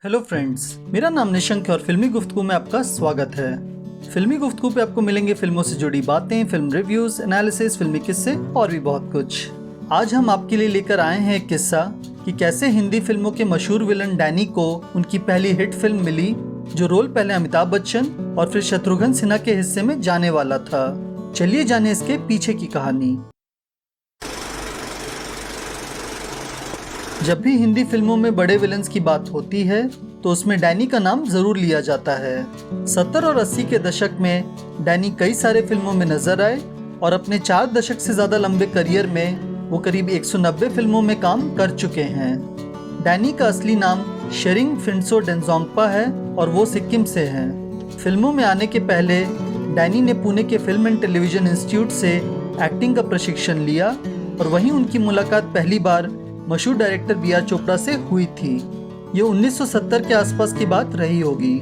Hello friends, मेरा नाम निशंक है और फिल्मी गुफ्तगू में आपका स्वागत है। फिल्मी गुफ्तगू पे आपको मिलेंगे फिल्मों से जुड़ी बातें, फिल्म रिव्यूज, एनालिसिस, फिल्मी किस्से और भी बहुत कुछ। आज हम आपके लिए लेकर आए हैं एक किस्सा कि कैसे हिंदी फिल्मों के मशहूर विलन डैनी को उनकी पहली हिट फिल्म मिली, जो रोल पहले अमिताभ बच्चन और फिर शत्रुघ्न सिन्हा के हिस्से में जाने वाला था। चलिए जाने इसके पीछे की कहानी। जब भी हिंदी फिल्मों में बड़े विलन्स की बात होती है तो उसमें डैनी का नाम जरूर लिया जाता है। 70 और 80 के दशक में डैनी कई सारे फिल्मों में नजर आए और अपने 4 दशक से ज़्यादा लंबे करियर में वो करीब 190 फिल्मों में काम कर चुके हैं। डैनी का असली नाम शेरिंग फिंटसो डेंजोंगपा है और वो सिक्किम से हैं। फिल्मों में आने के पहले डैनी ने पुणे के फिल्म एंड टेलीविजन इंस्टीट्यूट से एक्टिंग का प्रशिक्षण लिया और वहीं उनकी मुलाकात पहली बार मशहूर डायरेक्टर बी आर चोपड़ा से हुई थी। ये 1970 के आसपास की बात रही होगी।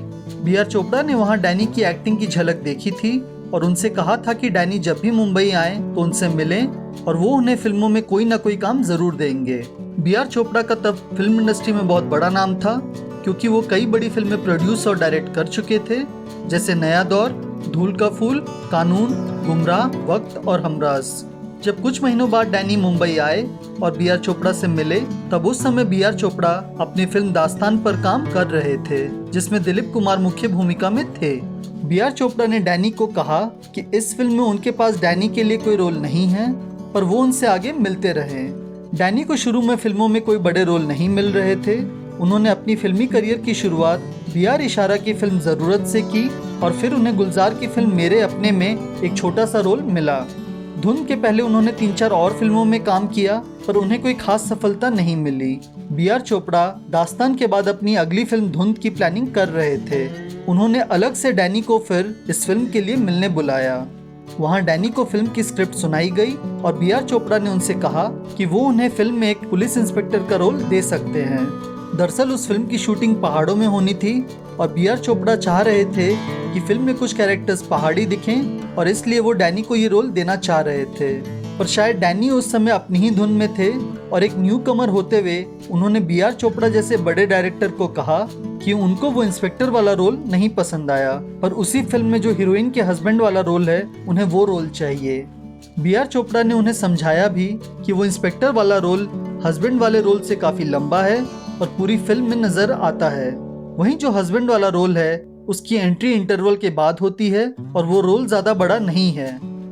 बी आर चोपड़ा ने वहां डैनी की एक्टिंग की झलक देखी थी और उनसे कहा था कि डैनी जब भी मुंबई आए तो उनसे मिलें और वो उन्हें फिल्मों में कोई ना कोई काम जरूर देंगे। बी आर चोपड़ा का तब फिल्म इंडस्ट्री में बहुत बड़ा नाम था, क्योंकि वो कई बड़ी फिल्में प्रोड्यूस और डायरेक्ट कर चुके थे, जैसे नया दौर, धूल का फूल, कानून, गुमराह, वक्त और हमराज। जब कुछ महीनों बाद डैनी मुंबई आए और बी आर चोपड़ा से मिले, तब उस समय बी आर चोपड़ा अपनी फिल्म दास्तान पर काम कर रहे थे, जिसमें दिलीप कुमार मुख्य भूमिका में थे। बी आर चोपड़ा ने डैनी को कहा कि इस फिल्म में उनके पास डैनी के लिए कोई रोल नहीं है, पर वो उनसे आगे मिलते रहे। डैनी को शुरू में फिल्मों में कोई बड़े रोल नहीं मिल रहे थे। उन्होंने अपनी फिल्मी करियर की शुरुआत बी आर इशारा की फिल्म जरूरत से की और फिर उन्हें गुलजार की फिल्म मेरे अपने में एक छोटा सा रोल मिला। धुन के पहले उन्होंने 3-4 और फिल्मों में काम किया, पर उन्हें कोई खास सफलता नहीं मिली। बी आर चोपड़ा दास्तान के बाद अपनी अगली फिल्म धुन की प्लानिंग कर रहे थे। उन्होंने अलग से डैनी को फिर इस फिल्म के लिए मिलने बुलाया। वहां डैनी को फिल्म की स्क्रिप्ट सुनाई गई और बी आर चोपड़ा ने उनसे कहा कि वो उन्हें फिल्म में एक पुलिस इंस्पेक्टर का रोल दे सकते हैं। दरअसल उस फिल्म की शूटिंग पहाड़ों में होनी थी और बी आर चोपड़ा चाह रहे थे कि फिल्म में कुछ कैरेक्टर्स पहाड़ी दिखें और इसलिए वो डैनी को ये रोल देना चाह रहे थे। पर शायद डैनी उस समय अपनी ही धुन में थे और एक न्यू कमर होते हुए उन्होंने बी आर चोपड़ा जैसे बड़े डायरेक्टर को कहा कि उनको वो इंस्पेक्टर वाला रोल नहीं पसंद आया, पर उसी फिल्म में जो हीरोइन के हस्बैंड वाला रोल है उन्हें वो रोल चाहिए। बी आर चोपड़ा ने उन्हें समझाया भी कि वो इंस्पेक्टर वाला रोल हस्बैंड वाले रोल से काफी लंबा है और पूरी फिल्म में नजर आता है। वहीं जो हस्बैंड वाला रोल है उसकी एंट्री इंटरवल के बाद होती है और वो रोल ज्यादा बड़ा नहीं है।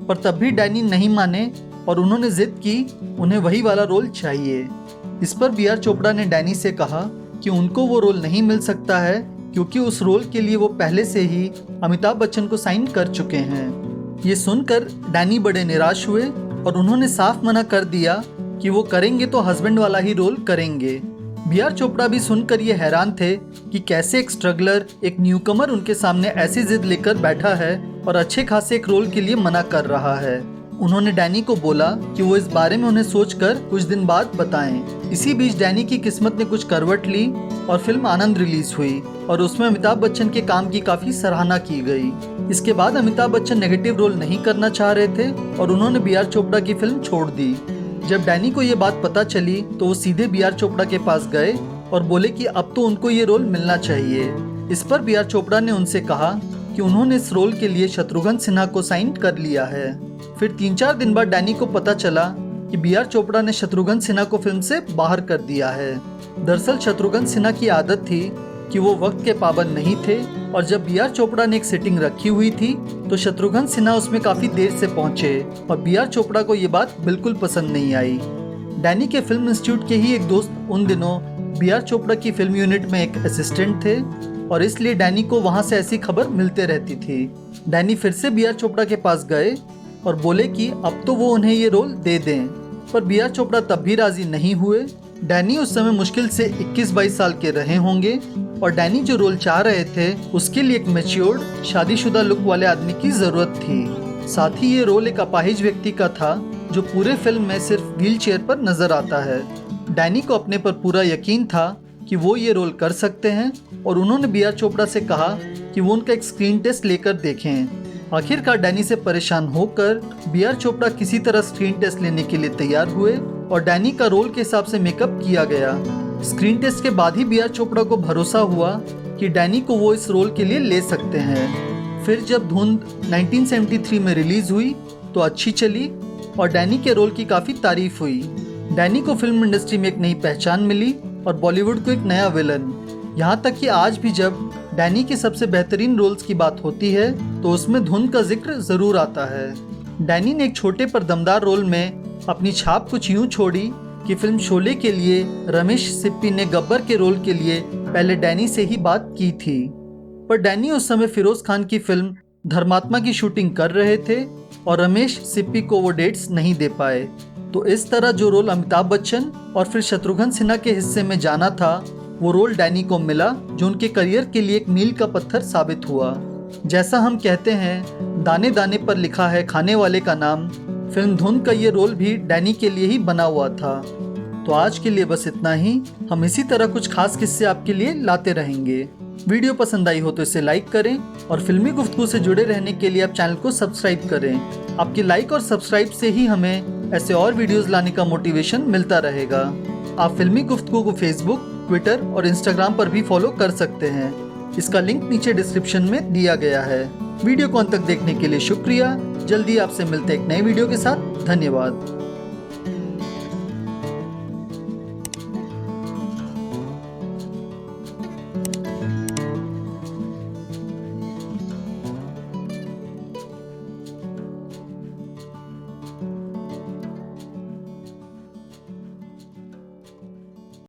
पर तब भी डैनी नहीं माने और उन्होंने जिद की उन्हें वही वाला रोल चाहिए। इस पर बी आर चोपड़ा ने डैनी से कहा कि उनको वो रोल नहीं मिल सकता है, क्योंकि उस रोल के लिए वो पहले से ही अमिताभ बच्चन को साइन कर चुके हैं। ये सुनकर डैनी बड़े निराश हुए और उन्होंने साफ मना कर दिया कि वो करेंगे तो हस्बैंड वाला ही रोल करेंगे। बी आर चोपड़ा भी सुनकर ये हैरान थे कि कैसे एक स्ट्रगलर, एक न्यूकमर उनके सामने ऐसी जिद लेकर बैठा है और अच्छे खासे एक रोल के लिए मना कर रहा है। उन्होंने डैनी को बोला कि वो इस बारे में उन्हें सोचकर कुछ दिन बाद बताएं। इसी बीच डैनी की किस्मत ने कुछ करवट ली और फिल्म आनंद रिलीज हुई और उसमें अमिताभ बच्चन के काम की काफी सराहना की गई। इसके बाद अमिताभ बच्चन नेगेटिव रोल नहीं करना चाह रहे थे और उन्होंने बी आर चोपड़ा की फिल्म छोड़ दी। जब डैनी को ये बात पता चली तो वो सीधे बी आर चोपड़ा के पास गए और बोले कि अब तो उनको ये रोल मिलना चाहिए। इस पर बी आर चोपड़ा ने उनसे कहा कि उन्होंने इस रोल के लिए शत्रुघ्न सिन्हा को साइन कर लिया है। फिर 3-4 दिन बाद डैनी को पता चला कि बी आर चोपड़ा ने शत्रुघ्न सिन्हा को फिल्म से बाहर कर दिया है। दरअसल शत्रुघ्न सिन्हा की आदत थी कि वो वक्त के पाबंद नहीं थे और जब बी आर चोपड़ा ने एक सिटिंग रखी हुई थी तो शत्रुघ्न सिन्हा उसमें काफी देर से पहुंचे और बी आर चोपड़ा को ये बात बिल्कुल पसंद नहीं आई। डैनी के फिल्म इंस्टीट्यूट के ही एक दोस्त उन दिनों बी आर चोपड़ा की फिल्म यूनिट में एक असिस्टेंट थे और इसलिए डैनी को वहां से ऐसी खबर मिलते रहती थी। डैनी फिर से बी आर चोपड़ा के पास गए और बोले कि अब तो वो उन्हें ये रोल दे दें, पर बी आर चोपड़ा तब भी राजी नहीं हुए। डैनी उस समय मुश्किल से 21-22 साल के रहे होंगे और डैनी जो रोल चाह रहे थे उसके लिए एक मैच्योर्ड, शादीशुदा लुक वाले आदमी की जरूरत थी। साथ ही ये रोल एक अपाहिज व्यक्ति का था जो पूरे फिल्म में सिर्फ व्हील चेयर पर नजर आता है। डैनी को अपने पर पूरा यकीन था कि वो ये रोल कर सकते हैं और उन्होंने बी आर चोपड़ा से कहा कि वो उनका एक स्क्रीन टेस्ट लेकर देखें। आखिरकार डैनी से परेशान होकर बी आर चोपड़ा किसी तरह स्क्रीन टेस्ट लेने के लिए तैयार हुए और डैनी का रोल के हिसाब से मेकअप किया गया। स्क्रीन टेस्ट के बाद ही बी आर चोपड़ा को भरोसा हुआ कि डैनी को वो इस रोल के लिए ले सकते हैं। फिर जब धुंध 1973 में रिलीज हुई तो अच्छी चली और डैनी के रोल की काफ़ी तारीफ हुई। डैनी को फिल्म इंडस्ट्री में एक नई पहचान मिली और बॉलीवुड को एक नया विलन। यहाँ तक कि आज भी जब डैनी के सबसे बेहतरीन रोल्स की बात होती है तो उसमें धुंध का जिक्र ज़रूर आता है। डैनी ने एक छोटे पर दमदार रोल में अपनी छाप कुछ यूँ छोड़ी कि फिल्म शोले के लिए रमेश सिप्पी ने गब्बर के रोल के लिए पहले डैनी से ही बात की थी, पर डैनी उस समय फिरोज खान की फिल्म धर्मात्मा की शूटिंग कर रहे थे और रमेश सिप्पी को वो डेट्स नहीं दे पाए। तो इस तरह जो रोल अमिताभ बच्चन और फिर शत्रुघ्न सिन्हा के हिस्से में जाना था वो रोल डैनी को मिला, जो उनके करियर के लिए एक मील का पत्थर साबित हुआ। जैसा हम कहते हैं दाने दाने पर लिखा है खाने वाले का नाम, फिल्म धुंध का ये रोल भी डैनी के लिए ही बना हुआ था। तो आज के लिए बस इतना ही। हम इसी तरह कुछ खास किस्से आपके लिए लाते रहेंगे। वीडियो पसंद आई हो तो इसे लाइक करें और फिल्मी गुफ्तगू से जुड़े रहने के लिए आप चैनल को सब्सक्राइब करें। आपके लाइक और सब्सक्राइब से ही हमें ऐसे और वीडियोस लाने का मोटिवेशन मिलता रहेगा। आप फिल्मी गुफ्तगू को फेसबुक, ट्विटर और इंस्टाग्राम पर भी फॉलो कर सकते हैं। इसका लिंक नीचे डिस्क्रिप्शन में दिया गया है। वीडियो को अंत तक देखने के लिए शुक्रिया। जल्दी आपसे मिलते एक नए वीडियो के साथ। धन्यवाद।